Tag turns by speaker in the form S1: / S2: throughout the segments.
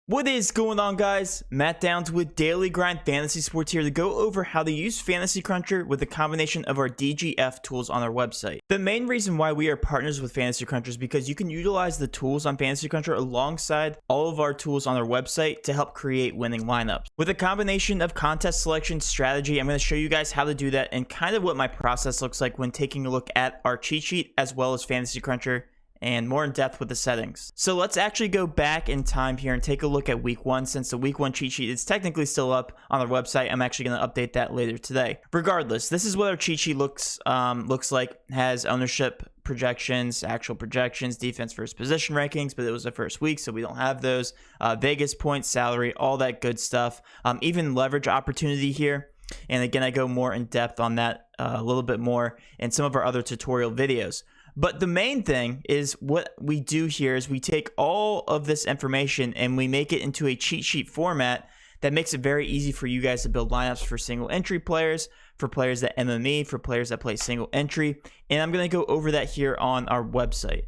S1: What is going on, guys? Matt Downs with Daily Grind Fantasy Sports here to go over how to use Fantasy Cruncher with a combination of our DGF tools on our website. The main reason why we are partners with Fantasy Cruncher is because you can utilize the tools on Fantasy Cruncher alongside all of our tools on our website to help create winning lineups. With a combination of contest selection strategy, I'm going to show you guys how to do that and kind of what my process looks like when taking a look at our cheat sheet as well as Fantasy Cruncher, and more in depth with the settings. So let's actually go back in time here and take a look at week 1, since the week 1 cheat sheet is technically still up on our website. I'm actually going to update that later today. Regardless, this is what our cheat sheet looks like. Has ownership projections, actual projections, defense versus position rankings, but it was the first week, so we don't have those. Vegas points, salary, all that good stuff. Even leverage opportunity here. And again, I go more in depth on that a little bit more in some of our other tutorial videos. But the main thing is what we do here is we take all of this information and we make it into a cheat sheet format that makes it very easy for you guys to build lineups for single entry players, for players that MME, for players that play single entry. And I'm going to go over that here on our website.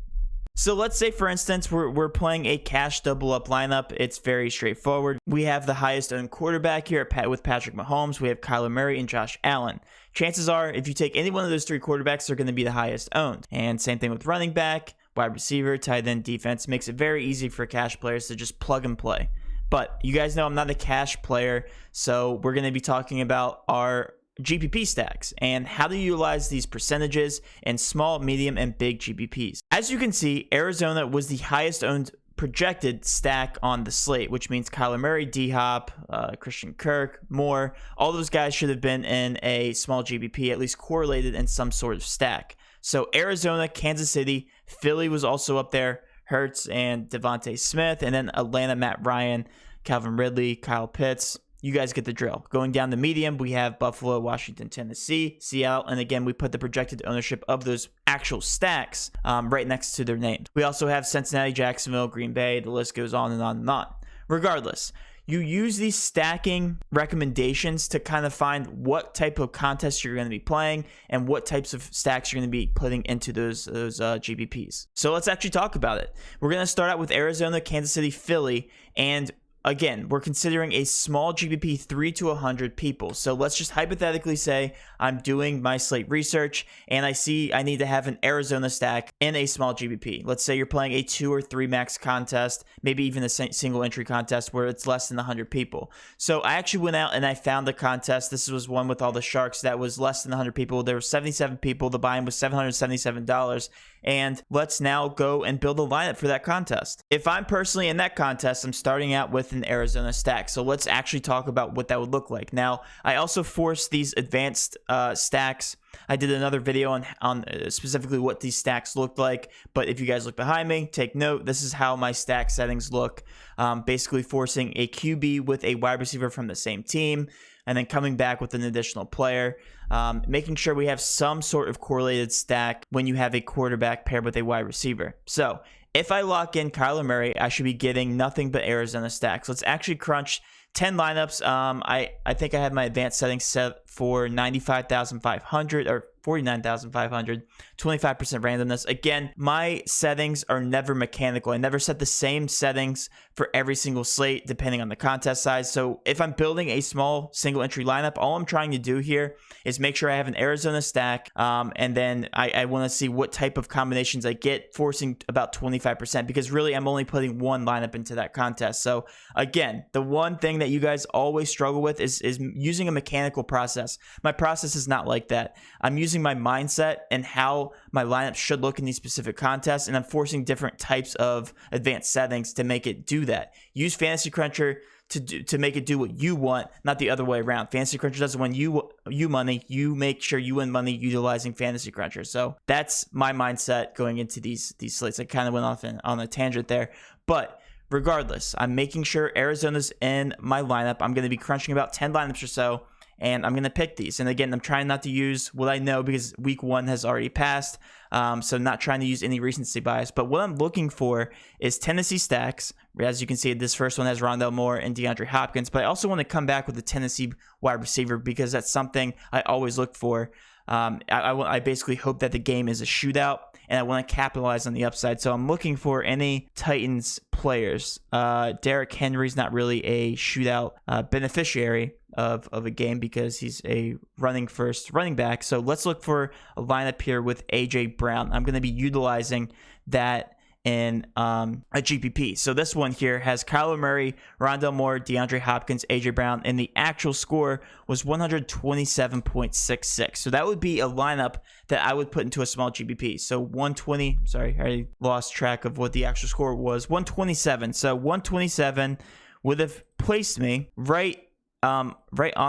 S1: So let's say, for instance, we're playing a cash double up lineup. It's very straightforward. We have the highest owned quarterback here with Patrick Mahomes. We have Kyler Murray and Josh Allen. Chances are, if you take any one of those three quarterbacks, they're going to be the highest owned. And same thing with running back, wide receiver, tight end, defense. Makes it very easy for cash players to just plug and play. But you guys know I'm not a cash player, so we're going to be talking about our GPP stacks and how to utilize these percentages in small, medium, and big GPPs. As you can see, Arizona was the highest owned projected stack on the slate, which means Kyler Murray, D-Hop, Christian Kirk, Moore, all those guys should have been in a small GPP, at least correlated in some sort of stack. So Arizona, Kansas City, Philly was also up there, Hurts and Devontae Smith, and then Atlanta, Matt Ryan, Calvin Ridley, Kyle Pitts. You guys get the drill. Going down the medium, we have Buffalo, Washington, Tennessee, Seattle, and again, we put the projected ownership of those actual stacks right next to their names. We also have Cincinnati, Jacksonville, Green Bay. The list goes on and on and on. Regardless, you use these stacking recommendations to kind of find what type of contest you're going to be playing and what types of stacks you're going to be putting into those GPPs. So let's actually talk about it. We're going to start out with Arizona, Kansas City, Philly, and again, we're considering a small GPP 3 to 100 people. So let's just hypothetically say I'm doing my slate research and I see I need to have an Arizona stack in a small GPP. Let's say you're playing a 2 or 3 max contest, maybe even a single entry contest where it's less than 100 people. So I actually went out and I found the contest. This was one with all the sharks that was less than 100 people. There were 77 people. The buy-in was $777. And let's now go and build a lineup for that contest. If I'm personally in that contest, I'm starting out with an Arizona stack. So let's actually talk about what that would look like. Now, I also forced these advanced stacks. I did another video on specifically what these stacks looked like. But if you guys look behind me, take note. This is how my stack settings look. Basically forcing a QB with a wide receiver from the same team, and then coming back with an additional player, making sure we have some sort of correlated stack when you have a quarterback paired with a wide receiver. So if I lock in Kyler Murray, I should be getting nothing but Arizona stacks. Let's actually crunch 10 lineups. I think I have my advanced settings set for 95,500 or 49,500, 25% randomness. Again, my settings are never mechanical. I never set the same settings for every single slate depending on the contest size. So if I'm building a small single entry lineup, all I'm trying to do here is make sure I have an Arizona stack, and then I want to see what type of combinations I get, forcing about 25%, because really I'm only putting one lineup into that contest. So again, the one thing that you guys always struggle with is using a mechanical process. My process is not like that. I'm using my mindset and how my lineup should look in these specific contests, and I'm forcing different types of advanced settings to make it do that. Use Fantasy Cruncher to make it do what you want, not the other way around. Fantasy Cruncher doesn't win you money. You make sure you win money utilizing Fantasy Cruncher. So that's my mindset going into these slates. I kind of went off on a tangent there, but regardless, I'm making sure Arizona's in my lineup. I'm going to be crunching about 10 lineups or so, and I'm going to pick these. And again, I'm trying not to use what I know because week 1 has already passed. So not trying to use any recency bias. But what I'm looking for is Tennessee stacks. As you can see, this first one has Rondale Moore and DeAndre Hopkins. But I also want to come back with a Tennessee wide receiver because that's something I always look for. I basically hope that the game is a shootout and I want to capitalize on the upside. So I'm looking for any Titans players. Derrick Henry's not really a shootout beneficiary of a game because he's a running back. So let's look for a lineup here with AJ Brown. I'm going to be utilizing that in a GPP. So this one here has Kyler Murray, Rondale Moore, DeAndre Hopkins, AJ Brown, and the actual score was 127.66. So that would be a lineup that I would put into a small GPP. So 120, sorry, I lost track of what the actual score was. 127. So 127 would have placed me right on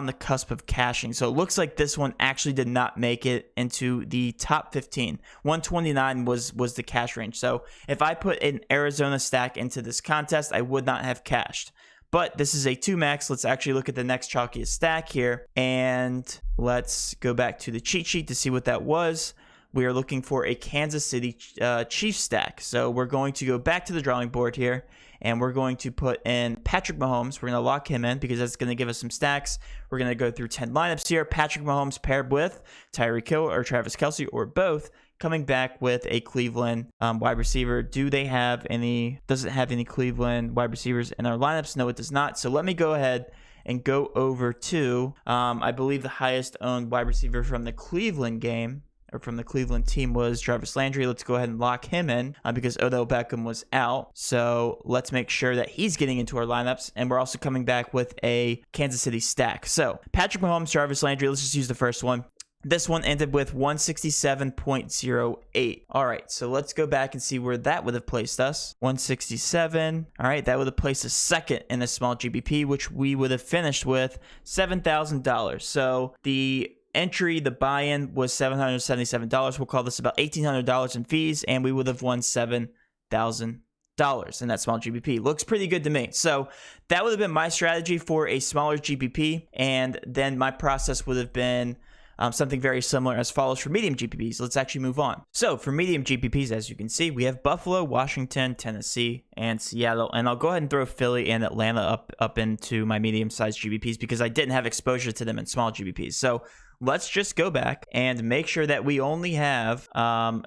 S1: the cusp of cashing. So it looks like this one actually did not make it into the top 15. 129 was the cash range. So if I put an Arizona stack into this contest, I would not have cashed. But this is a 2 max. Let's actually look at the next chalkiest stack here. And let's go back to the cheat sheet to see what that was. We are looking for a Kansas City Chiefs stack. So we're going to go back to the drawing board here, and we're going to put in Patrick Mahomes. We're going to lock him in because that's going to give us some stacks. We're going to go through 10 lineups here. Patrick Mahomes paired with Tyreek Hill or Travis Kelce or both, coming back with a Cleveland wide receiver. Does it have any Cleveland wide receivers in our lineups? No, it does not. So let me go ahead and go over to, I believe the highest owned wide receiver from the Cleveland game, or from the Cleveland team, was Jarvis Landry. Let's go ahead and lock him in because Odell Beckham was out. So let's make sure that he's getting into our lineups. And we're also coming back with a Kansas City stack. So Patrick Mahomes, Jarvis Landry, let's just use the first one. This one ended with 167.08. All right, so let's go back and see where that would have placed us. 167. All right, that would have placed us second in a small GBP, which we would have finished with $7,000. So the buy-in was $777. We'll call this about $1,800 in fees, and we would have won $7,000 in that small GBP. Looks pretty good to me. So that would have been my strategy for a smaller GBP, and then my process would have been something very similar as follows for medium GPPs. Let's actually move on. So for medium GPPs, as you can see, we have Buffalo, Washington, Tennessee, and Seattle. And I'll go ahead and throw Philly and Atlanta up into my medium-sized GPPs because I didn't have exposure to them in small GPPs. So let's just go back and make sure that we only have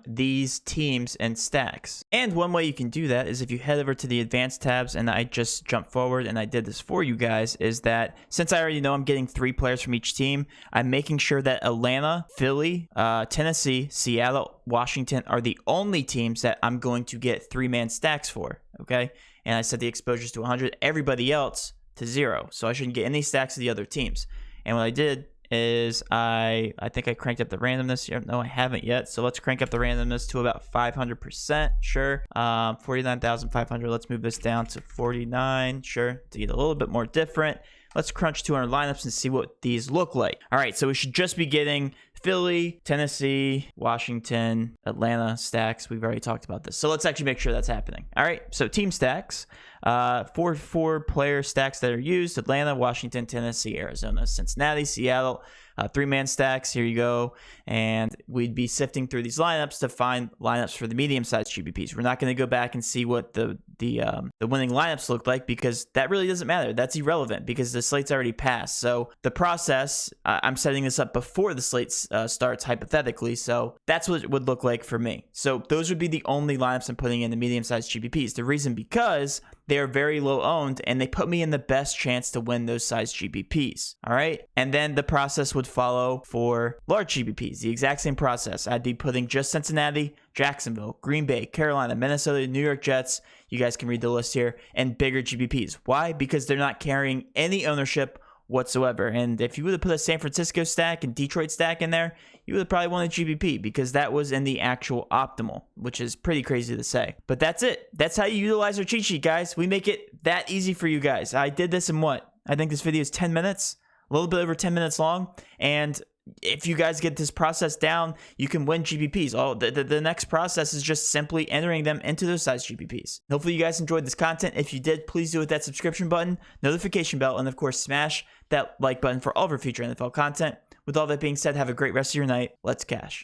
S1: these teams and stacks. And one way you can do that is if you head over to the advanced tabs, and I just jumped forward and I did this for you guys, is that since I already know I'm getting 3 players from each team, I'm making sure that Atlanta, Philly, Tennessee, Seattle, Washington are the only teams that I'm going to get 3-man stacks for, okay? And I set the exposures to 100, everybody else to 0. So I shouldn't get any stacks of the other teams. And what I did is I think I cranked up the randomness here. No, I haven't yet. So let's crank up the randomness to about 500%. Sure. 49,500. Let's move this down to 49. Sure. To get a little bit more different. Let's crunch 200 lineups and see what these look like. All right. So we should just be getting Philly, Tennessee, Washington, Atlanta stacks. We've already talked about this. So let's actually make sure that's happening. All right. So team stacks. 4 player stacks that are used: Atlanta, Washington, Tennessee, Arizona, Cincinnati, Seattle. 3-man stacks. Here you go. And we'd be sifting through these lineups to find lineups for the medium-sized GPPs. We're not going to go back and see what the winning lineups look like because that really doesn't matter. That's irrelevant because the slate's already passed. So the process, I'm setting this up before the slate starts hypothetically. So that's what it would look like for me. So those would be the only lineups I'm putting in the medium-sized GPPs. The reason because they are very low owned and they put me in the best chance to win those size GPPs. All right. And then the process would follow for large GPPs, the exact same process. I'd be putting just Cincinnati, Jacksonville, Green Bay, Carolina, Minnesota, New York Jets. You guys can read the list here, and bigger GPPs. Why? Because they're not carrying any ownership whatsoever. And if you would have put a San Francisco stack and Detroit stack in there, you would have probably won a GPP because that was in the actual optimal, which is pretty crazy to say. But that's it. That's how you utilize our cheat sheet, guys. We make it that easy for you guys. I did this in what? I think this video is 10 minutes, a little bit over 10 minutes long. And if you guys get this process down, you can win GPPs. The next process is just simply entering them into those size GPPs. Hopefully you guys enjoyed this content. If you did, please do hit that subscription button, notification bell, and of course, smash that like button for all of our future NFL content. With all that being said, have a great rest of your night. Let's cash.